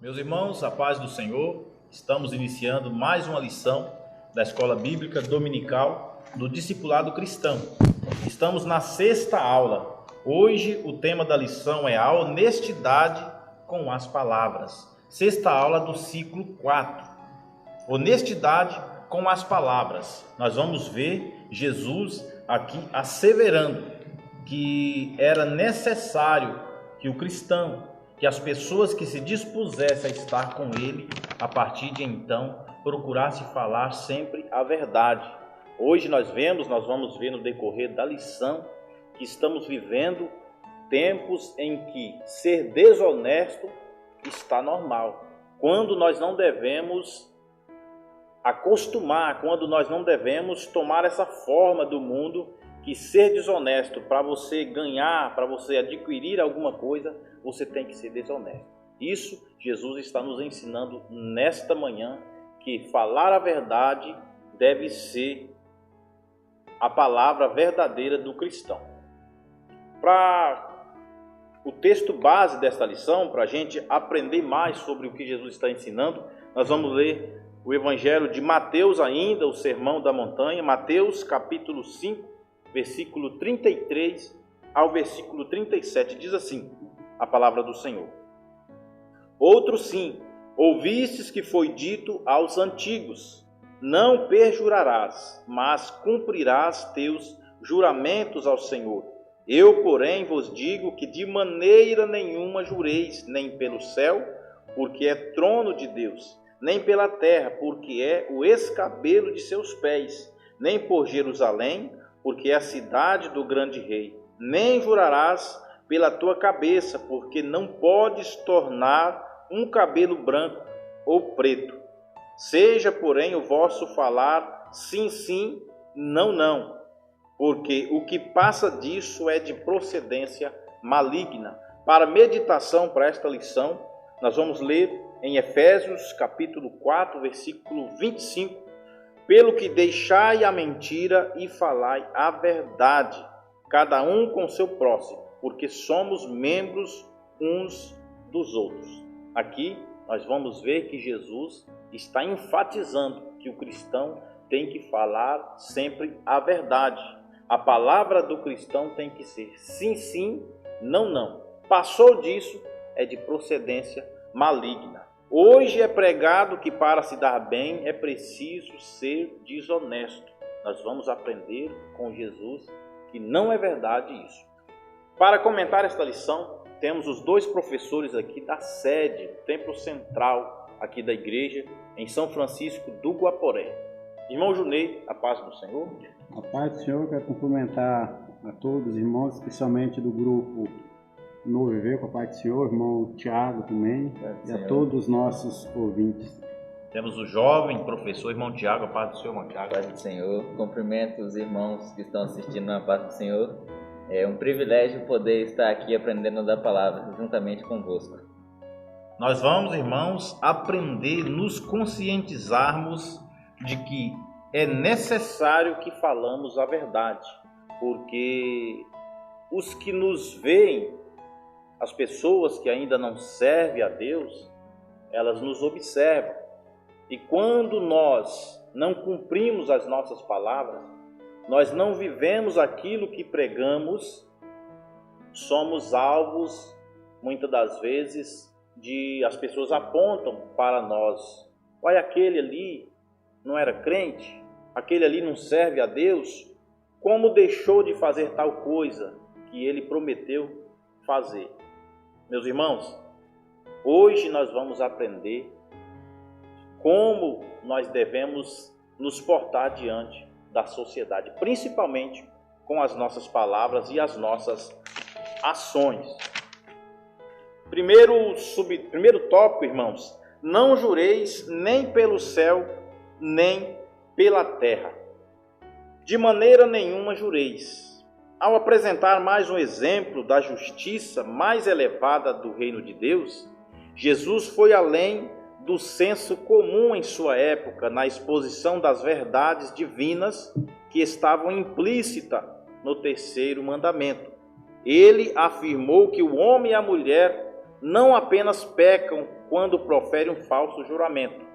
Meus irmãos, a paz do Senhor, estamos iniciando mais uma lição da Escola Bíblica Dominical do Discipulado Cristão. Estamos na sexta aula. Hoje o tema da lição é a honestidade com as palavras. Sexta aula do ciclo 4. Honestidade com as palavras. Nós vamos ver Jesus aqui asseverando que era necessário que o cristão, que as pessoas que se dispusessem a estar com ele, a partir de então, procurassem falar sempre a verdade. Hoje nós vamos ver no decorrer da lição, que estamos vivendo tempos em que ser desonesto está normal. Quando nós não devemos acostumar, quando nós não devemos tomar essa forma do mundo, que ser desonesto, para você ganhar, para você adquirir alguma coisa, você tem que ser desonesto. Isso Jesus está nos ensinando nesta manhã, que falar a verdade deve ser a palavra verdadeira do cristão. Para o texto base desta lição, para a gente aprender mais sobre o que Jesus está ensinando, nós vamos ler o Evangelho de Mateus ainda, o Sermão da Montanha, Mateus capítulo 5, versículo 33 ao versículo 37, diz assim a palavra do Senhor. Outro sim, ouvistes que foi dito aos antigos, não perjurarás, mas cumprirás teus juramentos ao Senhor. Eu, porém, vos digo que de maneira nenhuma jureis, nem pelo céu, porque é trono de Deus, nem pela terra, porque é o escabelo de seus pés, nem por Jerusalém, porque é a cidade do grande rei. Nem jurarás pela tua cabeça, porque não podes tornar um cabelo branco ou preto. Seja, porém, o vosso falar sim, sim, não, não, porque o que passa disso é de procedência maligna. Para meditação para esta lição, nós vamos ler em Efésios capítulo 4, versículo 25, pelo que deixai a mentira e falai a verdade, cada um com seu próximo, porque somos membros uns dos outros. Aqui nós vamos ver que Jesus está enfatizando que o cristão tem que falar sempre a verdade. A palavra do cristão tem que ser sim, sim, não, não. Passou disso, é de procedência maligna. Hoje é pregado que para se dar bem é preciso ser desonesto. Nós vamos aprender com Jesus que não é verdade isso. Para comentar esta lição, temos os dois professores aqui da sede, templo central aqui da igreja, em São Francisco do Guaporé. Irmão Junei, a paz do Senhor. A paz do Senhor, quero cumprimentar a todos os irmãos, especialmente do grupo Novo Viver, com a paz do Senhor, irmão Tiago também, e a todos os nossos ouvintes. Temos o jovem professor, irmão Tiago, a paz do Senhor, irmão Tiago. A paz do Senhor, cumprimento os irmãos que estão assistindo na paz do Senhor. É um privilégio poder estar aqui aprendendo da palavra, juntamente convosco. Nós vamos, irmãos, aprender, nos conscientizarmos de que é necessário que falamos a verdade, porque os que nos veem, as pessoas que ainda não servem a Deus, elas nos observam. E quando nós não cumprimos as nossas palavras, nós não vivemos aquilo que pregamos, somos alvos, muitas das vezes, as pessoas apontam para nós. Olha, aquele ali não era crente, aquele ali não serve a Deus, como deixou de fazer tal coisa que ele prometeu fazer? Meus irmãos, hoje nós vamos aprender como nós devemos nos portar diante da sociedade, principalmente com as nossas palavras e as nossas ações. Primeiro tópico, irmãos, não jureis nem pelo céu, nem pela terra. De maneira nenhuma jureis. Ao apresentar mais um exemplo da justiça mais elevada do reino de Deus, Jesus foi além do senso comum em sua época na exposição das verdades divinas que estavam implícitas no terceiro mandamento. Ele afirmou que o homem e a mulher não apenas pecam quando proferem um falso juramento.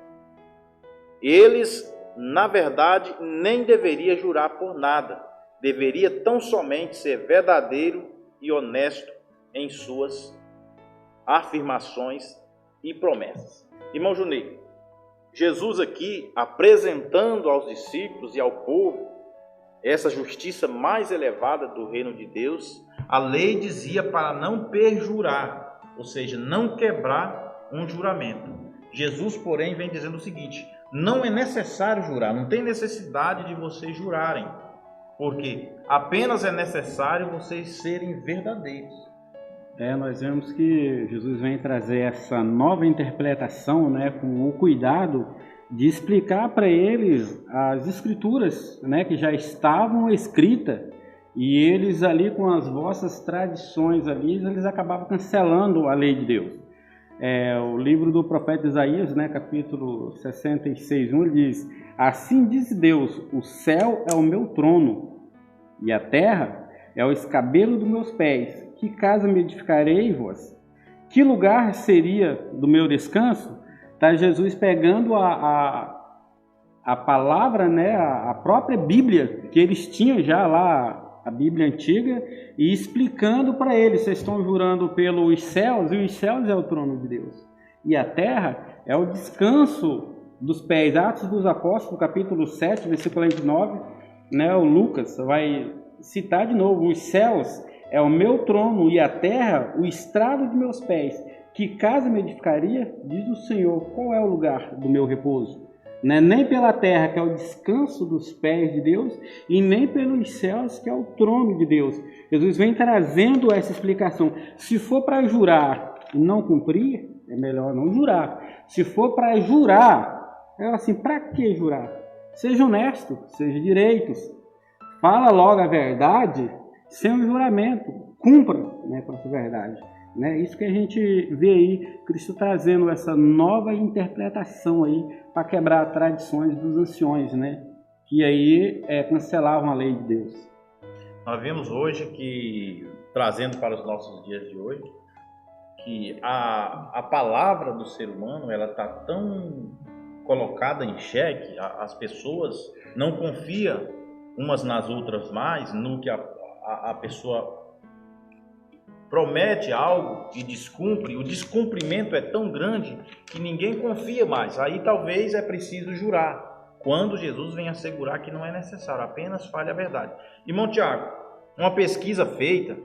Eles, na verdade, nem deveriam jurar por nada. Deveria tão somente ser verdadeiro e honesto em suas afirmações e promessas. Irmão Juninho, Jesus aqui apresentando aos discípulos e ao povo essa justiça mais elevada do reino de Deus, a lei dizia para não perjurar, ou seja, não quebrar um juramento. Jesus, porém, vem dizendo o seguinte: não é necessário jurar, não tem necessidade de vocês jurarem, porque apenas é necessário vocês serem verdadeiros. Nós vemos que Jesus vem trazer essa nova interpretação, né, com o cuidado de explicar para eles as escrituras, né, que já estavam escritas, e eles ali com as vossas tradições ali, eles acabavam cancelando a lei de Deus. O livro do profeta Isaías, né, capítulo 66:1, ele diz: assim diz Deus, o céu é o meu trono e a terra é o escabelo dos meus pés. Que casa me edificarei, vós? Que lugar seria do meu descanso? Está Jesus pegando a palavra, né, a própria Bíblia, que eles tinham já lá, a Bíblia antiga, e explicando para eles: vocês estão jurando pelos céus, e os céus é o trono de Deus. E a terra é o descanso dos pés. Atos dos Apóstolos, capítulo 7, versículo 29, né, o Lucas vai citar de novo: os céus é o meu trono e a terra o estrado de meus pés. Que casa me edificaria? Diz o Senhor, qual é o lugar do meu repouso? Nem pela terra, que é o descanso dos pés de Deus, e nem pelos céus, que é o trono de Deus. Jesus vem trazendo essa explicação. Se for para jurar e não cumprir, é melhor não jurar. Se for para jurar, é assim, para que jurar? Seja honesto, seja direito. Fala logo a verdade, sem um juramento, cumpra, né, com essa verdade. Isso que a gente vê aí, Cristo trazendo essa nova interpretação aí para quebrar tradições dos anciões, né, que aí cancelavam a lei de Deus. Nós vemos hoje que, trazendo para os nossos dias de hoje, que a palavra do ser humano ela está tão colocada em xeque, as pessoas não confiam umas nas outras mais, no que a pessoa promete algo e descumpre. O descumprimento é tão grande que ninguém confia mais. Aí talvez é preciso jurar, quando Jesus vem assegurar que não é necessário, apenas fale a verdade. Irmão Tiago, uma pesquisa feita,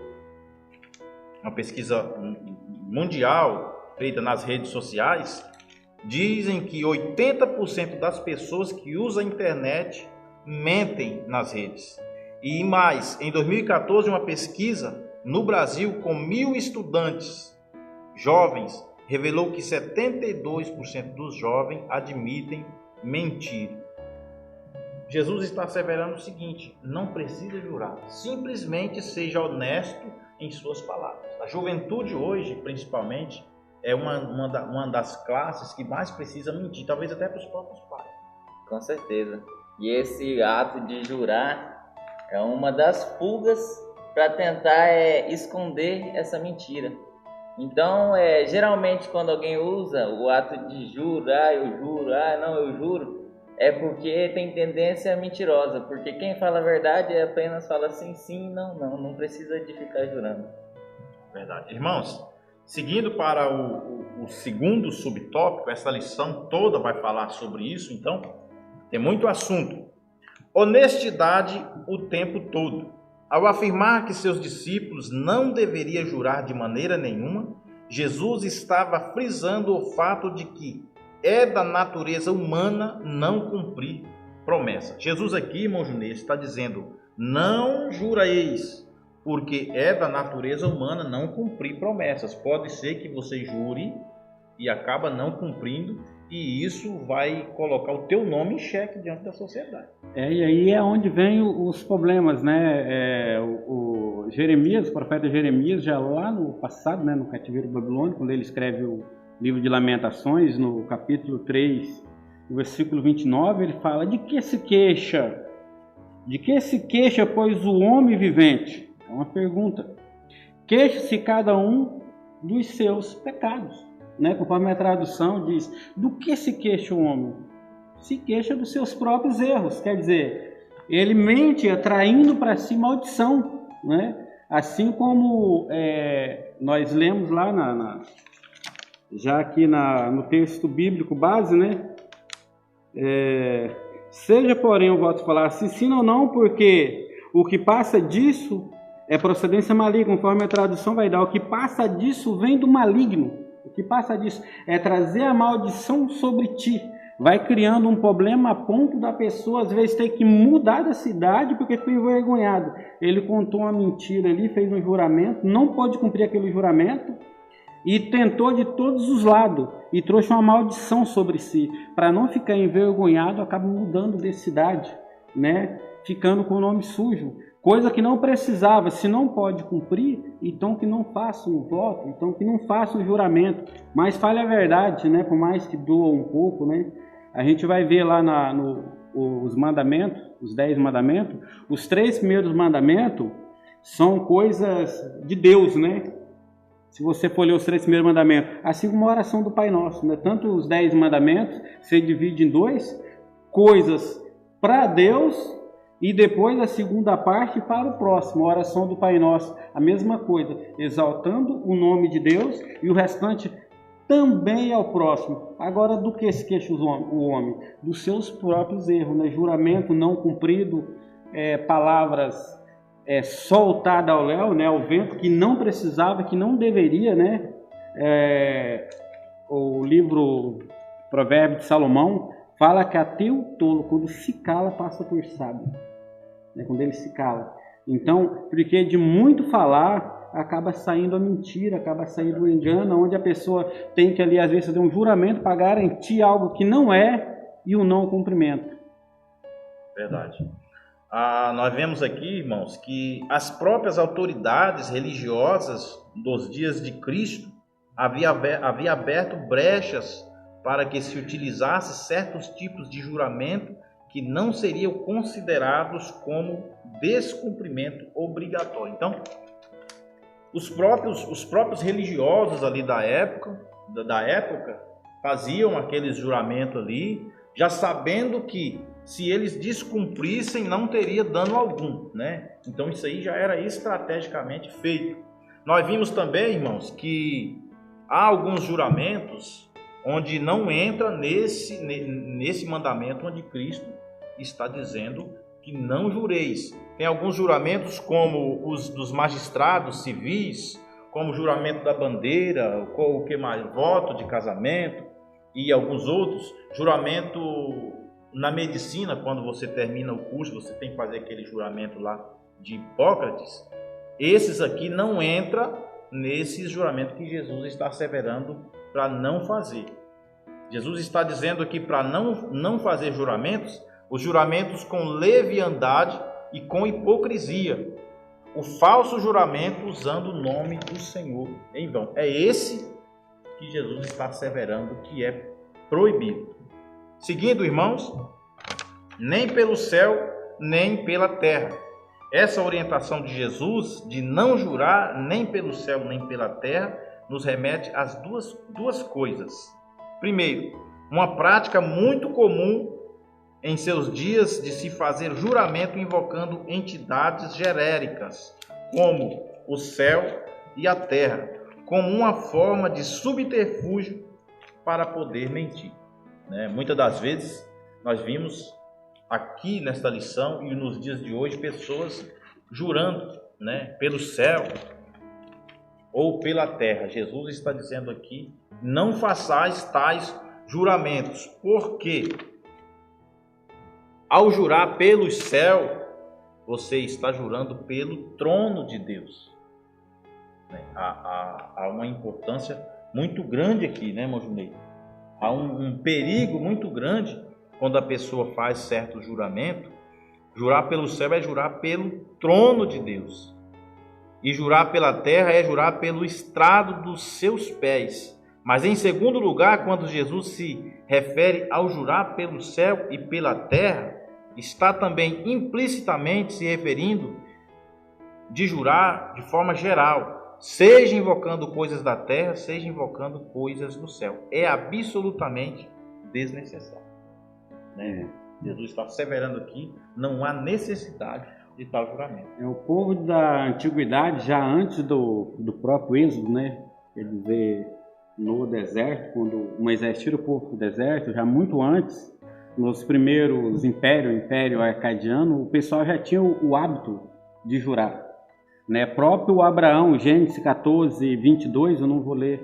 uma pesquisa mundial feita nas redes sociais, dizem que 80% das pessoas que usam a internet mentem nas redes. E mais, em 2014, uma pesquisa no Brasil com 1.000 estudantes jovens revelou que 72% dos jovens admitem mentir. Jesus está asseverando o seguinte: não precisa jurar, simplesmente seja honesto em suas palavras. A juventude hoje, principalmente, é uma das classes que mais precisa mentir, talvez até para os próprios pais. Com certeza. E esse ato de jurar é uma das fugas para tentar esconder essa mentira. Então, geralmente quando alguém usa o ato de jurar, eu juro, eu juro, é porque tem tendência mentirosa, porque quem fala a verdade apenas fala sim, não precisa de ficar jurando. Verdade. Irmãos, seguindo para o segundo subtópico, essa lição toda vai falar sobre isso, então tem muito assunto. Honestidade o tempo todo. Ao afirmar que seus discípulos não deveriam jurar de maneira nenhuma, Jesus estava frisando o fato de que é da natureza humana não cumprir promessa. Jesus aqui, irmão Junê, está dizendo: não jureis, porque é da natureza humana não cumprir promessas. Pode ser que você jure e acaba não cumprindo, e isso vai colocar o teu nome em xeque diante da sociedade. E aí é onde vem os problemas, né? O Jeremias, o profeta Jeremias, já lá no passado, né, no cativeiro babilônico, quando ele escreve o livro de Lamentações, no capítulo 3, no versículo 29, ele fala: de que se queixa? De que se queixa, pois, o homem vivente? É uma pergunta. Queixa-se cada um dos seus pecados, né? Conforme a tradução diz, do que se queixa o homem? Se queixa dos seus próprios erros, quer dizer, ele mente atraindo para si maldição, né? Assim como nós lemos lá já aqui no texto bíblico base, né? Seja, porém, o vosso falar se sim ou não, porque o que passa disso é procedência maligna, conforme a tradução vai dar. O que passa disso vem do maligno. O que passa disso é trazer a maldição sobre ti. Vai criando um problema a ponto da pessoa, às vezes, ter que mudar da cidade porque foi envergonhado. Ele contou uma mentira ali, fez um juramento, não pôde cumprir aquele juramento e tentou de todos os lados e trouxe uma maldição sobre si. Para não ficar envergonhado, acaba mudando de cidade, né? Ficando com o nome sujo. Coisa que não precisava. Se não pode cumprir, então que não faça um voto, então que não faça um juramento. Mas fale a verdade, né? Por mais que doa um pouco, né? A gente vai ver lá os mandamentos, os 10 mandamentos. Os 3 primeiros mandamentos são coisas de Deus, né? Se você for ler os 3 primeiros mandamentos, assim como a oração do Pai Nosso, né? Tanto os 10 mandamentos se divide em 2, coisas para Deus e depois a segunda parte para o próximo, a oração do Pai Nosso, a mesma coisa, exaltando o nome de Deus e o restante também ao próximo. Agora, do que se queixa o homem? Dos seus próprios erros, né? Juramento não cumprido, palavras soltadas ao léu, né? Ao vento, que não precisava, que não deveria, né? O livro Provérbio de Salomão fala que até o tolo, quando se cala, passa por sábio, né? Quando ele se cala. Então, porque de muito falar acaba saindo a mentira, acaba saindo o engano, onde a pessoa tem que ali às vezes fazer um juramento para garantir algo que não é e o não cumprimento. Verdade. Nós vemos aqui, irmãos, que as próprias autoridades religiosas dos dias de Cristo havia aberto brechas para que se utilizasse certos tipos de juramento que não seriam considerados como descumprimento obrigatório. Então, os próprios religiosos ali da época faziam aqueles juramentos ali, já sabendo que se eles descumprissem não teria dano algum, né? Então isso aí já era estrategicamente feito. Nós vimos também, irmãos, que há alguns juramentos onde não entra nesse mandamento onde Cristo está dizendo que não jureis. Tem alguns juramentos como os dos magistrados civis, como o juramento da bandeira, o que mais? Voto de casamento e alguns outros. Juramento na medicina, quando você termina o curso, você tem que fazer aquele juramento lá de Hipócrates. Esses aqui não entram nesses juramentos que Jesus está asseverando para não fazer. Jesus está dizendo aqui para não fazer juramentos, os juramentos com leviandade e com hipocrisia. O falso juramento usando o nome do Senhor em vão. É esse que Jesus está asseverando que é proibido. Seguindo, irmãos, nem pelo céu, nem pela terra. Essa orientação de Jesus de não jurar nem pelo céu, nem pela terra, nos remete às duas coisas. Primeiro, uma prática muito comum em seus dias de se fazer juramento invocando entidades geréricas, como o céu e a terra, como uma forma de subterfúgio para poder mentir. Muitas das vezes nós vimos aqui nesta lição e nos dias de hoje pessoas jurando, pelo céu ou pela terra. Jesus está dizendo aqui, não façais tais juramentos, porque ao jurar pelo céu, você está jurando pelo trono de Deus. Há uma importância muito grande aqui, né, irmão Junei? Há um perigo muito grande quando a pessoa faz certo juramento. Jurar pelo céu é jurar pelo trono de Deus. E jurar pela terra é jurar pelo estrado dos seus pés. Mas em segundo lugar, quando Jesus se refere ao jurar pelo céu e pela terra, está também implicitamente se referindo de jurar de forma geral. seja invocando coisas da terra, seja invocando coisas do céu. É absolutamente desnecessário. Né? Jesus está asseverando aqui, não há necessidade de tal juramento. O povo da antiguidade, já antes do próprio Êxodo, né? Quer dizer, no deserto, quando Moisés tira o povo do deserto, já muito antes, nos primeiros impérios, o Império Arcadiano, o pessoal já tinha o hábito de jurar. Né? Próprio Abraão, Gênesis 14, 22, eu não vou ler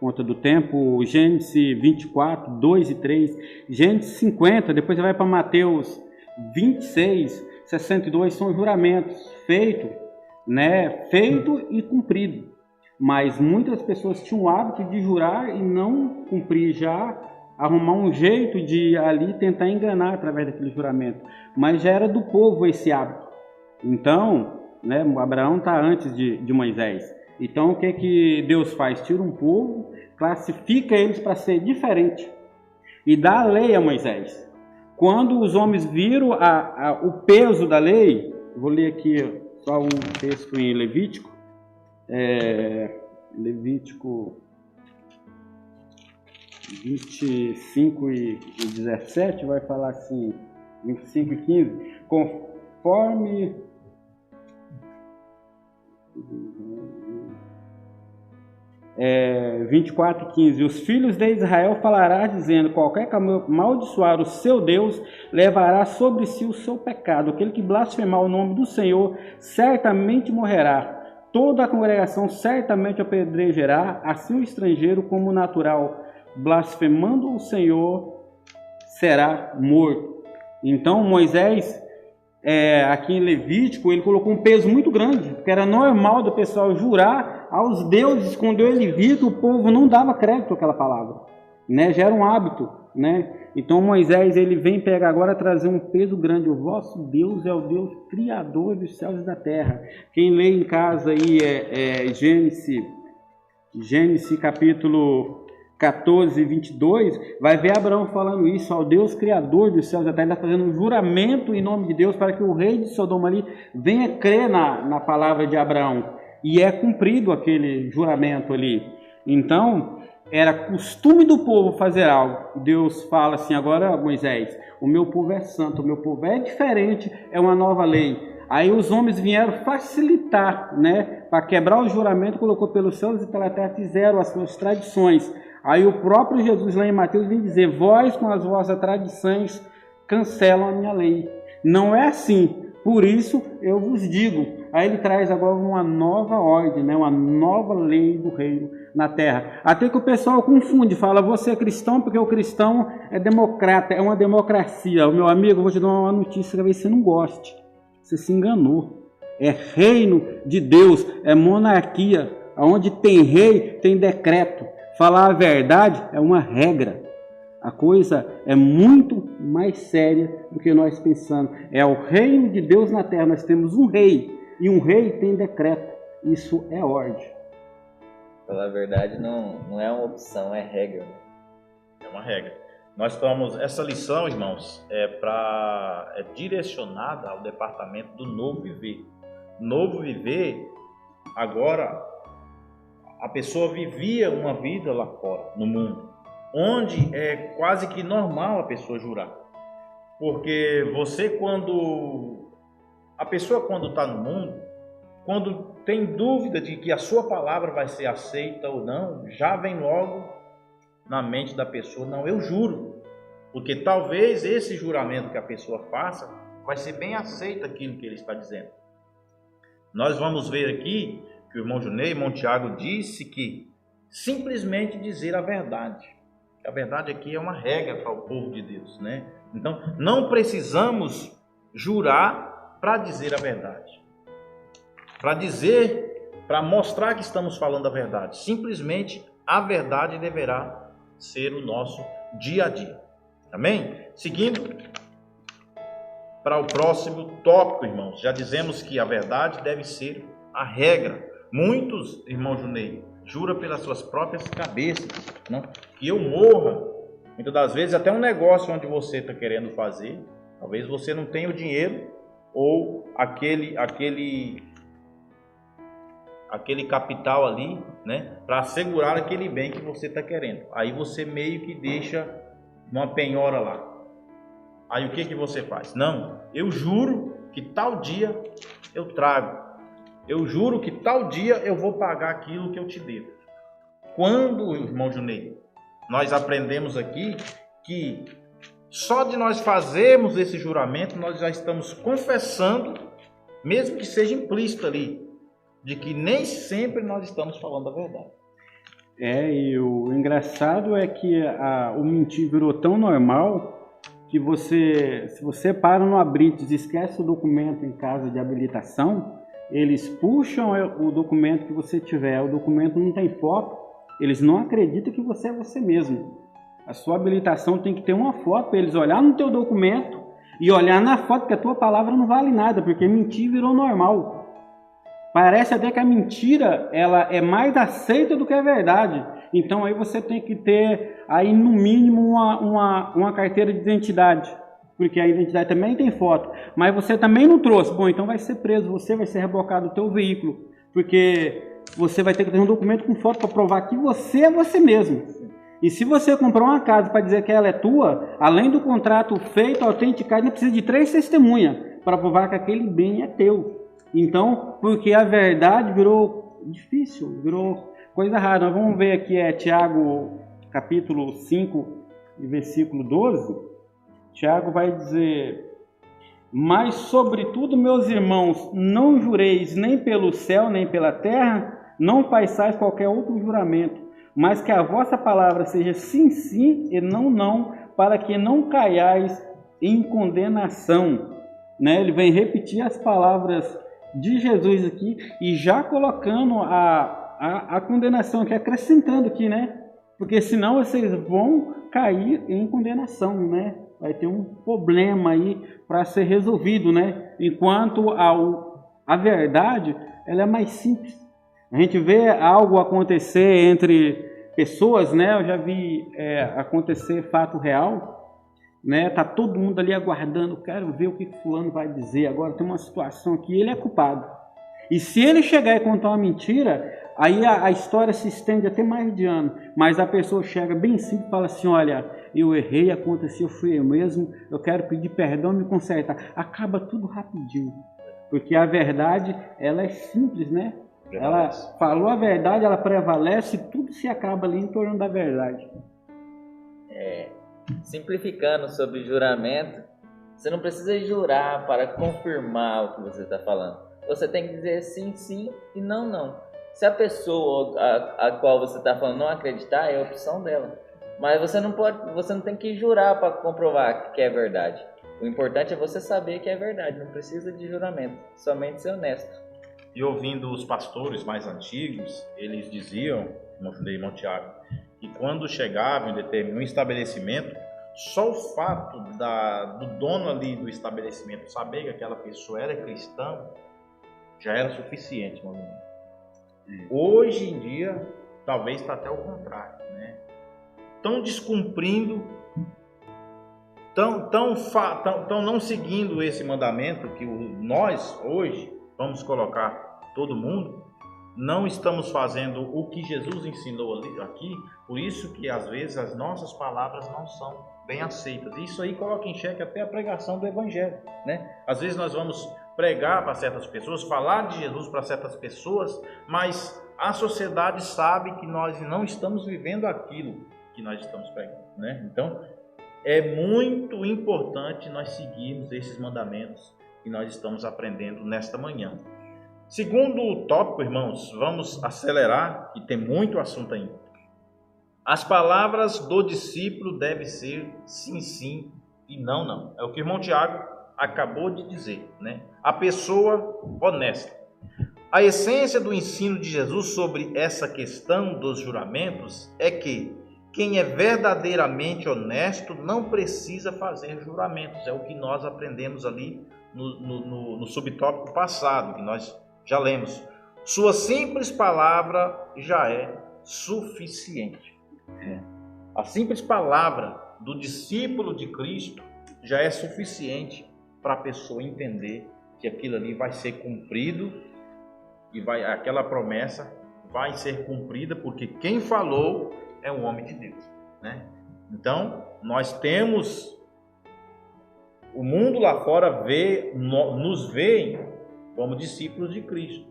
por conta do tempo, Gênesis 24, 2 e 3, Gênesis 50, depois você vai para Mateus 26, 62, são juramentos feitos, né? Feito e cumprido. Mas muitas pessoas tinham o hábito de jurar e não cumprir, já arrumar um jeito de ali tentar enganar através daquele juramento. Mas já era do povo esse hábito. Então, né, Abraão está antes de Moisés. Então, o que Deus faz? Tira um povo, classifica eles para ser diferente e dá a lei a Moisés. Quando os homens viram o peso da lei, vou ler aqui só um texto em Levítico, Levítico 25 e 17, vai falar assim, 25 e 15, conforme 24 e 15, os filhos de Israel falará dizendo, qualquer que amaldiçoar o seu Deus, levará sobre si o seu pecado, aquele que blasfemar o nome do Senhor, certamente morrerá, toda a congregação certamente apedrejará, assim o estrangeiro como o natural, blasfemando o Senhor, será morto. Então Moisés, aqui em Levítico, ele colocou um peso muito grande, porque era normal do pessoal jurar aos deuses quando ele via que o povo não dava crédito àquela palavra, né? Já era um hábito, né? Então Moisés, ele vem pegar agora, trazer um peso grande. O vosso Deus é o Deus criador dos céus e da terra. Quem lê em casa aí Gênesis capítulo 14, 22, vai ver Abraão falando isso, ao Deus criador dos céus e da terra. Ele está fazendo um juramento em nome de Deus para que o rei de Sodoma ali venha crer na palavra de Abraão. E é cumprido aquele juramento ali. Então, era costume do povo fazer algo. Deus fala assim, agora Moisés, o meu povo é santo, o meu povo é diferente, é uma nova lei. Aí os homens vieram facilitar, né? Para quebrar o juramento, colocou pelos céus e pela terra, fizeram as suas tradições. Aí o próprio Jesus lá em Mateus vem dizer, vós com as vossas tradições cancelam a minha lei. Não é assim, por isso eu vos digo. Aí ele traz agora uma nova ordem, né? Uma nova lei do reino na terra. Até que o pessoal confunde, fala, você é cristão porque o cristão é democrata, é uma democracia. O meu amigo, eu vou te dar uma notícia que talvez você não goste. Você se enganou. É reino de Deus, é monarquia. Onde tem rei, tem decreto. Falar a verdade é uma regra. A coisa é muito mais séria do que nós pensamos. É o reino de Deus na terra. Nós temos um rei. E um rei tem decreto. Isso é ordem. Falar a verdade não é uma opção, é regra. É uma regra. Nós tomamos essa lição, irmãos, é direcionada ao departamento do Novo Viver. Novo Viver, agora, a pessoa vivia uma vida lá fora, no mundo, onde é quase que normal a pessoa jurar. Porque a pessoa quando está no mundo, quando tem dúvida de que a sua palavra vai ser aceita ou não, já vem logo na mente da pessoa, não, eu juro. Porque talvez esse juramento que a pessoa faça, vai ser bem aceito aquilo que ele está dizendo. Nós vamos ver aqui que o irmão Junei, irmão Tiago, disse que simplesmente dizer a verdade. A verdade aqui é uma regra para o povo de Deus, né? Então, não precisamos jurar para dizer a verdade. Para mostrar que estamos falando a verdade. Simplesmente a verdade deverá ser o nosso dia a dia. Amém? Seguindo para o próximo tópico, irmãos. Já dizemos que a verdade deve ser a regra. Muitos, irmão Junei, jura pelas suas próprias cabeças, não? Que eu morra. Muitas das vezes até um negócio onde você está querendo fazer, talvez você não tenha o dinheiro ou aquele aquele capital ali, né, para assegurar aquele bem que você está querendo. Aí você meio que deixa uma penhora lá. Aí o que você faz? Não, eu juro que tal dia eu trago. Eu juro que tal dia eu vou pagar aquilo que eu te devo. Quando, irmão Junei, nós aprendemos aqui que só de nós fazermos esse juramento, nós já estamos confessando, mesmo que seja implícito ali, de que nem sempre nós estamos falando a verdade. E o engraçado é que o mentir virou tão normal que se você para no Abrites e esquece o documento em casa de habilitação, eles puxam o documento que você tiver, o documento não tem foto, eles não acreditam que você é você mesmo. A sua habilitação tem que ter uma foto para eles olhar no teu documento e olhar na foto que a tua palavra não vale nada, porque mentir virou normal. Parece até que a mentira ela é mais aceita do que a verdade. Então aí você tem que ter aí no mínimo uma carteira de identidade, porque a identidade também tem foto, mas você também não trouxe. Bom, então vai ser preso, você vai ser rebocado do teu veículo, porque você vai ter que ter um documento com foto para provar que você é você mesmo. E se você comprou uma casa para dizer que ela é tua, além do contrato feito, autenticado, ainda precisa de 3 testemunhas para provar que aquele bem é teu. Então, porque a verdade virou difícil, virou coisa rara. Nós vamos ver aqui, Tiago capítulo 5, versículo 12. Tiago vai dizer: mas sobretudo, meus irmãos, não jureis nem pelo céu, nem pela terra, não façais qualquer outro juramento, mas que a vossa palavra seja sim, sim e não, não, para que não caiais em condenação. Né? Ele vem repetir as palavras de Jesus aqui e já colocando a condenação aqui, acrescentando aqui, né? Porque senão vocês vão cair em condenação, né? Vai ter um problema aí para ser resolvido, né? Enquanto a verdade, ela é mais simples. A gente vê algo acontecer entre pessoas, né? Eu já vi acontecer fato real, né? Tá todo mundo ali aguardando, quero ver o que fulano vai dizer. Agora tem uma situação aqui, ele é culpado. E se ele chegar e contar uma mentira, aí a história se estende até mais de ano. Mas a pessoa chega bem simples e fala assim: olha, eu errei, aconteceu, fui eu mesmo, eu quero pedir perdão e me consertar. Acaba tudo rapidinho. Porque a verdade, ela é simples, né? Ela falou a verdade, ela prevalece, tudo se acaba ali em torno da verdade. Simplificando sobre juramento, você não precisa jurar para confirmar o que você está falando. Você tem que dizer sim, sim e não, não. Se a pessoa a qual você está falando não acreditar, é a opção dela. Mas você não tem que jurar para comprovar que é verdade. O importante é você saber que é verdade, não precisa de juramento, somente ser honesto. E ouvindo os pastores mais antigos, eles diziam, irmão Tiago, que quando chegava em um estabelecimento, só o fato do dono ali do estabelecimento saber que aquela pessoa era cristã, já era suficiente, meu irmão. Hoje em dia, talvez está até o contrário, né? Estão descumprindo, estão não seguindo esse mandamento que nós, hoje, vamos colocar todo mundo, não estamos fazendo o que Jesus ensinou aqui, por isso que às vezes as nossas palavras não são bem aceitas. Isso aí coloca em xeque até a pregação do Evangelho, né? Às vezes nós vamos pregar para certas pessoas, falar de Jesus para certas pessoas, mas a sociedade sabe que nós não estamos vivendo aquilo que nós estamos pregando, né? Então, é muito importante nós seguirmos esses mandamentos que nós estamos aprendendo nesta manhã. Segundo tópico, irmãos, vamos acelerar, que tem muito assunto ainda. As palavras do discípulo devem ser sim, sim e não, não. É o que o irmão Tiago acabou de dizer, né? A pessoa honesta. A essência do ensino de Jesus sobre essa questão dos juramentos é que quem é verdadeiramente honesto não precisa fazer juramentos. É o que nós aprendemos ali no subtópico passado, que nós já lemos. Sua simples palavra já é suficiente. A simples palavra do discípulo de Cristo já é suficiente para a pessoa entender que aquilo ali vai ser cumprido e aquela promessa vai ser cumprida, porque quem falou é o homem de Deus, né? Então, nós temos o mundo lá fora nos vê como discípulos de Cristo.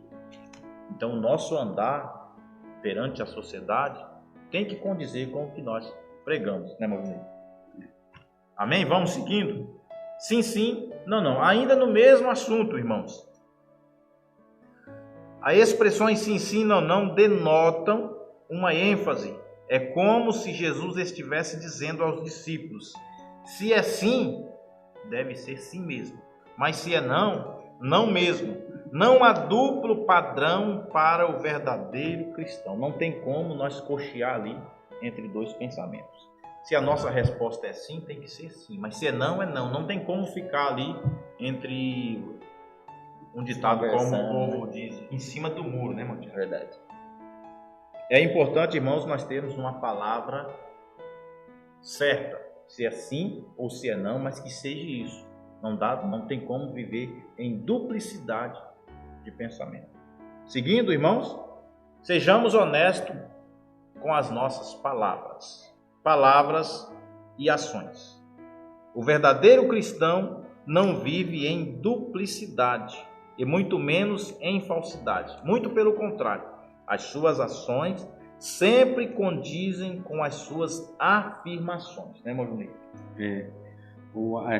Então, o nosso andar perante a sociedade tem que condizer com o que nós pregamos, né, meu amigo? Amém? Vamos seguindo? Sim, sim. Não. Ainda no mesmo assunto, irmãos. As expressões sim, sim, não denotam uma ênfase. É como se Jesus estivesse dizendo aos discípulos: se é sim, deve ser sim mesmo. Mas se é não, não mesmo. Não há duplo padrão para o verdadeiro cristão. Não tem como nós cochear ali entre dois pensamentos. Se a nossa resposta é sim, tem que ser sim. Mas se é não, é não. Não tem como ficar ali entre um ditado, como o povo diz, em cima do muro, né, Montinho? Verdade. É importante, irmãos, nós termos uma palavra certa. Se é sim ou se é não, mas que seja isso. Não tem como viver em duplicidade de pensamento. Seguindo, irmãos, sejamos honestos com as nossas palavras e ações. O verdadeiro cristão não vive em duplicidade e muito menos em falsidade. Muito pelo contrário, as suas ações sempre condizem com as suas afirmações, né, meu Juninho?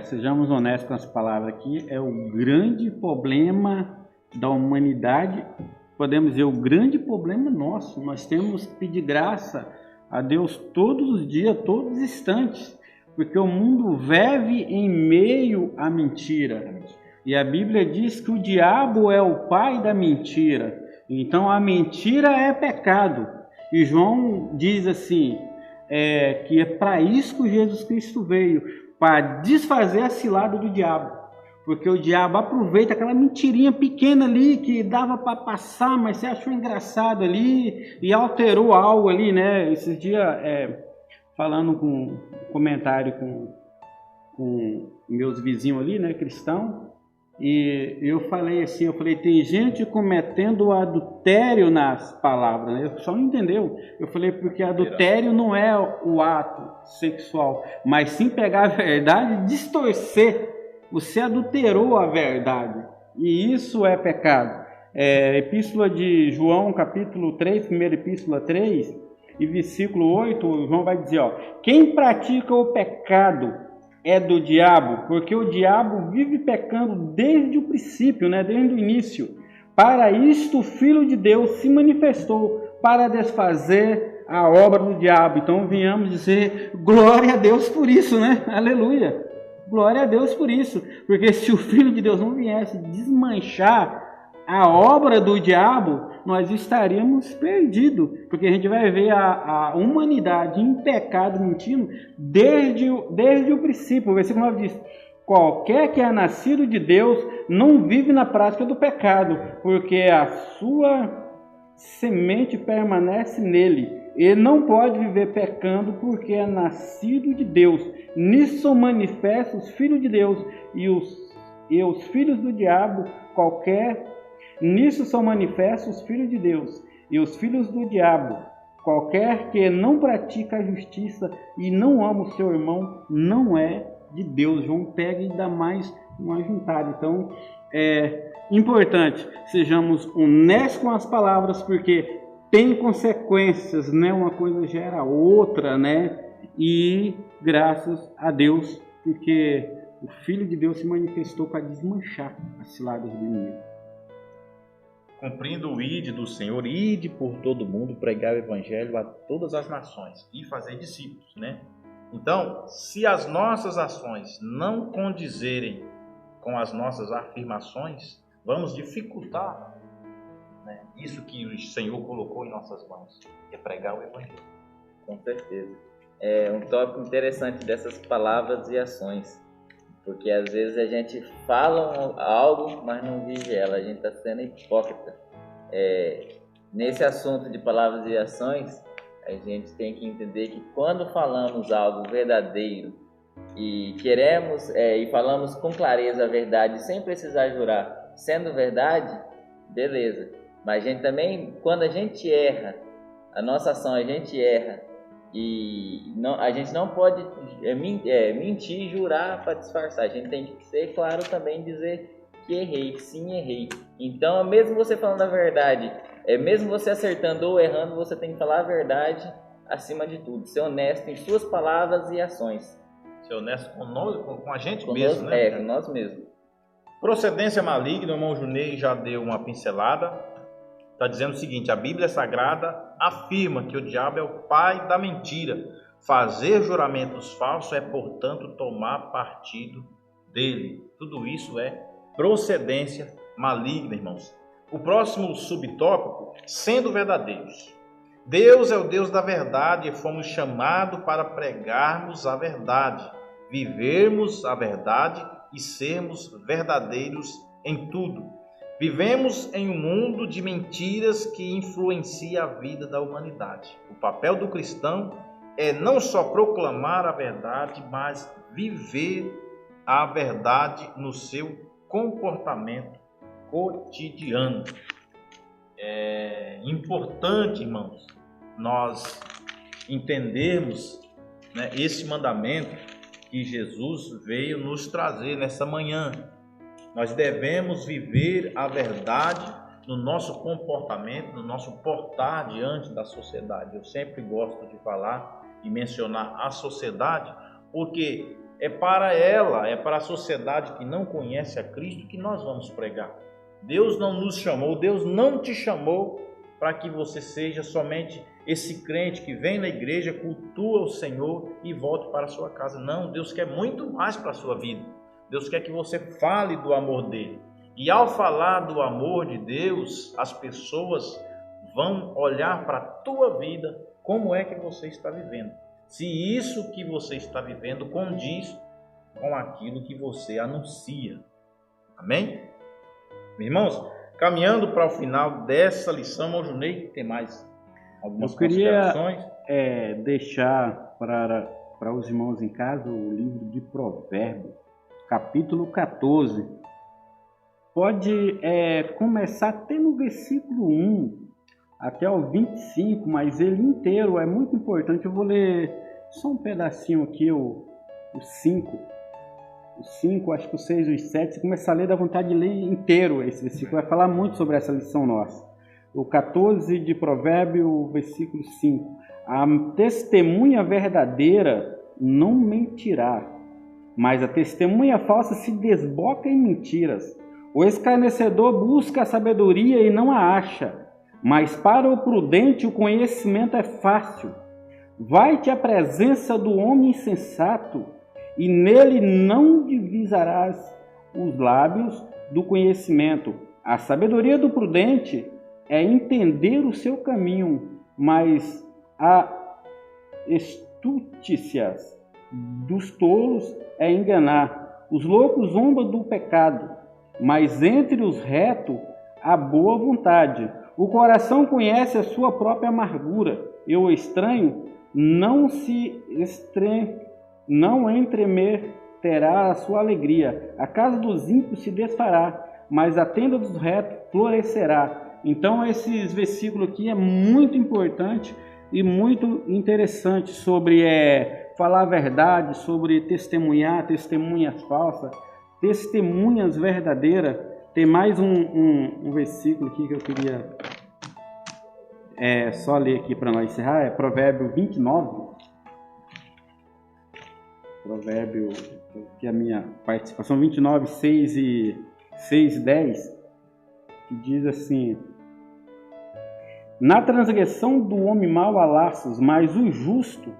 Sejamos honestos com as palavras aqui, é o grande problema da humanidade, podemos dizer, o grande problema nosso. Nós temos que pedir graça a Deus todos os dias, todos os instantes, porque o mundo vive em meio à mentira. E a Bíblia diz que o diabo é o pai da mentira. Então a mentira é pecado. E João diz assim, que é para isso que Jesus Cristo veio, para desfazer a cilada do diabo. Porque o diabo aproveita aquela mentirinha pequena ali que dava para passar, mas você achou engraçado ali e alterou algo ali, né? Esses dias, falando com comentário com meus vizinhos ali, né, cristão, e eu falei assim, tem gente cometendo adultério nas palavras, né? Eu só não entendeu. Eu falei, porque adultério não é o ato sexual, mas sim pegar a verdade e distorcer. Você adulterou a verdade, e isso é pecado. Epístola de João, capítulo 3, primeira epístola 3, e versículo 8, João vai dizer, quem pratica o pecado é do diabo, porque o diabo vive pecando desde o princípio, né, desde o início. Para isto o Filho de Deus se manifestou, para desfazer a obra do diabo. Então venhamos dizer glória a Deus por isso, né? Aleluia! Glória a Deus por isso, porque se o Filho de Deus não viesse desmanchar a obra do diabo, nós estaríamos perdidos, porque a gente vai ver a humanidade em pecado, mentindo, desde o princípio. O versículo 9 diz, qualquer que é nascido de Deus não vive na prática do pecado, porque a sua semente permanece nele. Ele não pode viver pecando porque é nascido de Deus. Nisso são manifestos os filhos de Deus e os filhos do diabo. Nisso são manifestos os filhos de Deus e os filhos do diabo. Qualquer que não pratica a justiça e não ama o seu irmão não é de Deus. João pega e dá mais uma juntada. Então, é importante, sejamos honestos com as palavras, porque tem consequências, né? Uma coisa gera outra, né? E graças a Deus, porque o Filho de Deus se manifestou para desmanchar as ciladas do inimigo. Cumprindo o ide do Senhor, ide por todo mundo, pregar o evangelho a todas as nações e fazer discípulos, né? Então, se as nossas ações não condizerem com as nossas afirmações, vamos dificultar, né, isso que o Senhor colocou em nossas mãos, que é pregar o evangelho. Com certeza. É um tópico interessante dessas palavras e ações, porque às vezes a gente fala algo, mas não vive ela, a gente está sendo hipócrita. Nesse assunto de palavras e ações, a gente tem que entender que quando falamos algo verdadeiro e queremos e falamos com clareza a verdade, sem precisar jurar, sendo verdade, beleza. Mas a gente também, quando a gente erra, a nossa ação a gente erra, e a gente não pode mentir e jurar para disfarçar. A gente tem que ser claro também, dizer que errei, que sim, errei. Então, mesmo você falando a verdade, mesmo você acertando ou errando, você tem que falar a verdade acima de tudo. Ser honesto em suas palavras e ações. Ser honesto com a gente Conosco, mesmo, né? com nós mesmos. Procedência maligna, o irmão Junei já deu uma pincelada. Está dizendo o seguinte: a Bíblia Sagrada afirma que o diabo é o pai da mentira. Fazer juramentos falsos é, portanto, tomar partido dele. Tudo isso é procedência maligna, irmãos. O próximo subtópico, sendo verdadeiros. Deus é o Deus da verdade e fomos chamados para pregarmos a verdade, vivermos a verdade e sermos verdadeiros em tudo. Vivemos em um mundo de mentiras que influencia a vida da humanidade. O papel do cristão é não só proclamar a verdade, mas viver a verdade no seu comportamento cotidiano. É importante, irmãos, nós entendermos, né, esse mandamento que Jesus veio nos trazer nessa manhã. Nós devemos viver a verdade no nosso comportamento, no nosso portar diante da sociedade. Eu sempre gosto de falar e mencionar a sociedade, porque é para ela, é para a sociedade que não conhece a Cristo que nós vamos pregar. Deus não nos chamou, Deus não te chamou para que você seja somente esse crente que vem na igreja, cultua o Senhor e volte para a sua casa. Não, Deus quer muito mais para a sua vida. Deus quer que você fale do amor dele. E ao falar do amor de Deus, as pessoas vão olhar para a tua vida, como é que você está vivendo. Se isso que você está vivendo condiz com aquilo que você anuncia. Amém? Irmãos, caminhando para o final dessa lição, irmão Junei, tem mais algumas considerações? Eu queria deixar para os irmãos em casa o livro de Provérbios, capítulo 14. Pode começar até no versículo 1 até o 25, mas ele inteiro é muito importante. Eu vou ler só um pedacinho aqui, o 5. O 5, acho que o 6 e o 7. Se começar a ler, dá vontade de ler inteiro esse versículo. Vai falar muito sobre essa lição nossa. O 14 de Provérbios, versículo 5. A testemunha verdadeira não mentirá, mas a testemunha falsa se desboca em mentiras. O escarnecedor busca a sabedoria e não a acha, mas para o prudente o conhecimento é fácil. Vai-te à presença do homem insensato, e nele não divisarás os lábios do conhecimento. A sabedoria do prudente é entender o seu caminho, mas a estúcia dos tolos é enganar. Os loucos zombam do pecado, mas entre os retos há boa vontade. O coração conhece a sua própria amargura, e o estranho não entremeterá a sua alegria. A casa dos ímpios se desfará, mas a tenda dos retos florescerá. Então, esses versículos aqui é muito importante e muito interessante sobre falar a verdade, sobre testemunhas falsas, testemunhas verdadeiras. Tem mais um versículo aqui que eu queria só ler aqui para nós encerrar. É Provérbio 29. Provérbio, que é a minha participação, 29, 6 e 10, que diz assim: na transgressão do homem mau há laços, mas o justo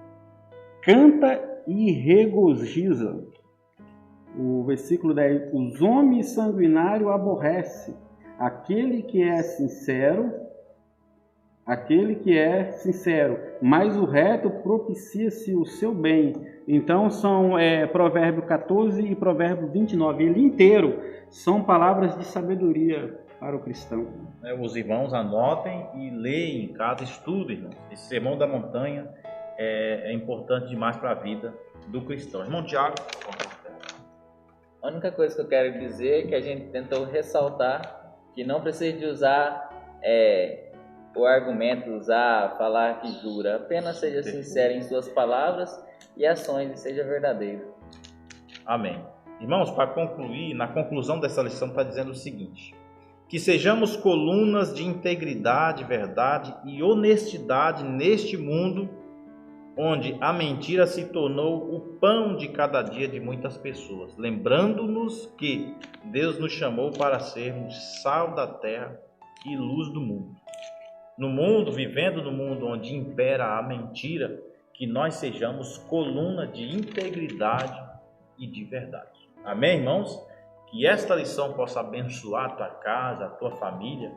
canta e regozija. O versículo 10: os homens sanguinários aborrece aquele que é sincero, mas o reto propicia-se o seu bem. Então são Provérbio 14 e Provérbio 29. Ele inteiro são palavras de sabedoria para o cristão. Os irmãos anotem e leem em casa, estudem. Esse sermão da montanha é importante demais para a vida do cristão. Irmão Tiago. A única coisa que eu quero dizer é que a gente tentou ressaltar que não precisa de usar o argumento usar, falar que jura. Apenas seja sincero em suas palavras e ações e seja verdadeiro. Amém. Irmãos, para concluir, na conclusão dessa lição está dizendo o seguinte: que sejamos colunas de integridade, verdade e honestidade neste mundo onde a mentira se tornou o pão de cada dia de muitas pessoas, lembrando-nos que Deus nos chamou para sermos sal da terra e luz do mundo. No mundo, vivendo no mundo onde impera a mentira, que nós sejamos coluna de integridade e de verdade. Amém, irmãos? Que esta lição possa abençoar a tua casa, a tua família.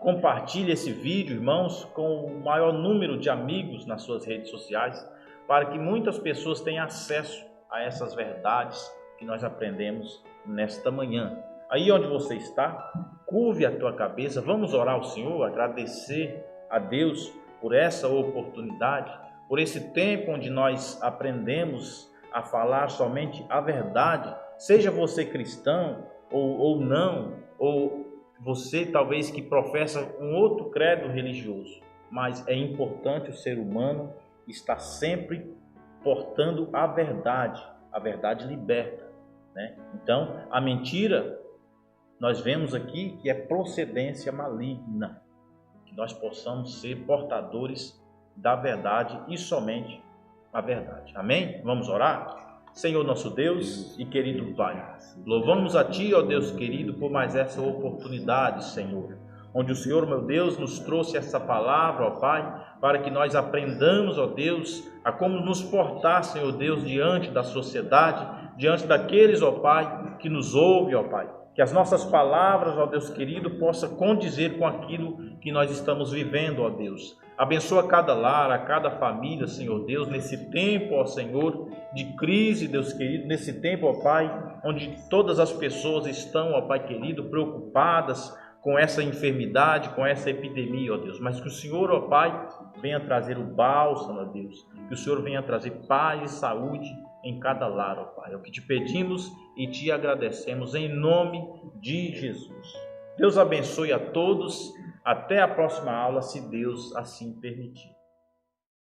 Compartilhe esse vídeo, irmãos, com o maior número de amigos nas suas redes sociais, para que muitas pessoas tenham acesso a essas verdades que nós aprendemos nesta manhã. Aí onde você está, curve a tua cabeça, vamos orar ao Senhor, agradecer a Deus por essa oportunidade, por esse tempo onde nós aprendemos a falar somente a verdade, seja você cristão ou não, ou você talvez que professa um outro credo religioso, mas é importante o ser humano estar sempre portando a verdade liberta, né? Então, a mentira, nós vemos aqui que é procedência maligna, que nós possamos ser portadores da verdade e somente a verdade. Amém? Vamos orar? Senhor nosso Deus e querido Pai, louvamos a Ti, ó Deus querido, por mais essa oportunidade, Senhor, onde o Senhor, meu Deus, nos trouxe essa palavra, ó Pai, para que nós aprendamos, ó Deus, a como nos portar, Senhor Deus, diante da sociedade, diante daqueles, ó Pai, que nos ouvem, ó Pai. Que as nossas palavras, ó Deus querido, possam condizer com aquilo que nós estamos vivendo, ó Deus. Abençoa cada lar, a cada família, Senhor Deus, nesse tempo, ó Senhor, de crise, Deus querido, nesse tempo, ó Pai, onde todas as pessoas estão, ó Pai querido, preocupadas com essa enfermidade, com essa epidemia, ó Deus. Mas que o Senhor, ó Pai, venha trazer o bálsamo, ó Deus. Que o Senhor venha trazer paz e saúde em cada lar, ó Pai. É o que te pedimos e te agradecemos em nome de Jesus. Deus abençoe a todos. Até a próxima aula, se Deus assim permitir.